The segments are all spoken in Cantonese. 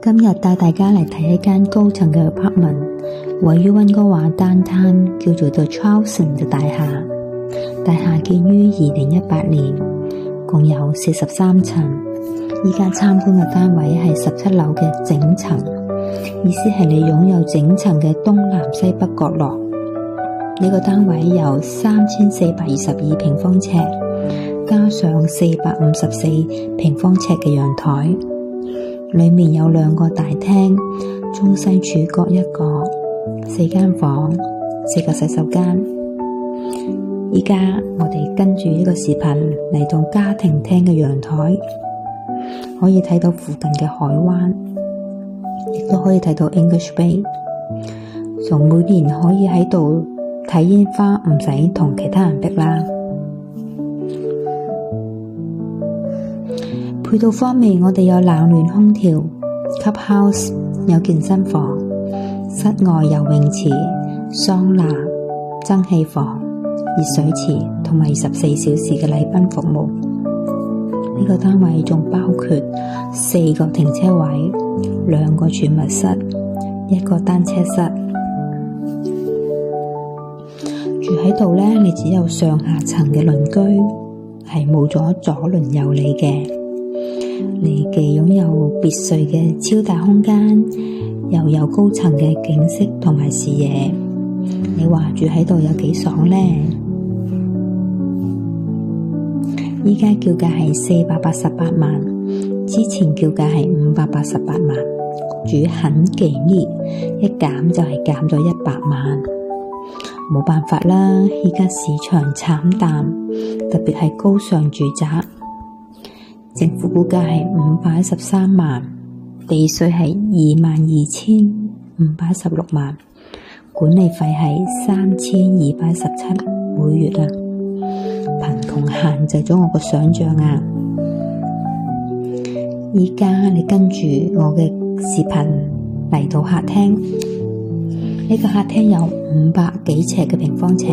今日帶大家嚟睇一間高層嘅 apartment， 位於溫哥華 downtown， 叫做 The Charleston 嘅大廈。大廈建於2018年，共有43層。依家參觀嘅單位係17樓嘅整層，意思係你擁有整層嘅東南西北角落。呢個單位有3422平方尺，加上454平方尺嘅陽台。裏面有2個大廳，中西柱各一個，4間房，4個洗手間。依家我哋跟住呢個視頻嚟到家庭廳嘅陽台，可以睇到附近嘅海灣，亦都可以睇到 English Bay。仲每年可以喺度睇煙花，唔使同其他人逼啦。配套方面，我哋有冷暖空調、Clubhouse， 有健身房、室外游泳池、桑拿、蒸汽房、熱水池同埋24小時嘅禮賓服務。呢個單位仲包括4個停車位、2個儲物室、1個單車室。住喺度呢，你只有上下層嘅鄰居，係冇咗左鄰右里嘅。你既擁有別墅嘅超大空間，又有高層嘅景色同埋視野，你話住喺度有幾爽呢？依家叫價係488萬，之前叫價係588萬，住很給力，一減就係減咗100萬。冇辦法啦，依家市場慘淡，特別係高尚住宅。政府估價係513萬，地稅係22,516萬，管理費係3217每月啊！貧窮限制咗我個想象啊！依家你跟住我嘅視頻嚟到客廳，呢個客廳有500幾尺嘅平方尺，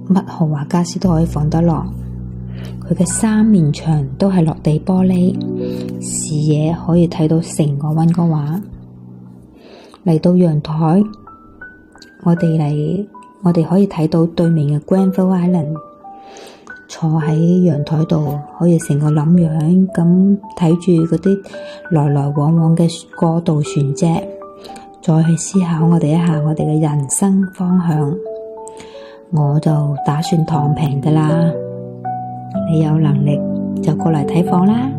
乜豪華家私都可以放得落。佢嘅3面牆都係落地玻璃，視野可以睇到成個溫哥華。嚟到陽台，我哋可以睇到對面嘅 Granville Island， 坐喺陽台度可以成個諗樣咁睇住嗰啲來來往往嘅過渡船隻，再去思考我哋一下我哋嘅人生方向。我就打算躺平㗎喇。你有能力就過嚟睇房啦。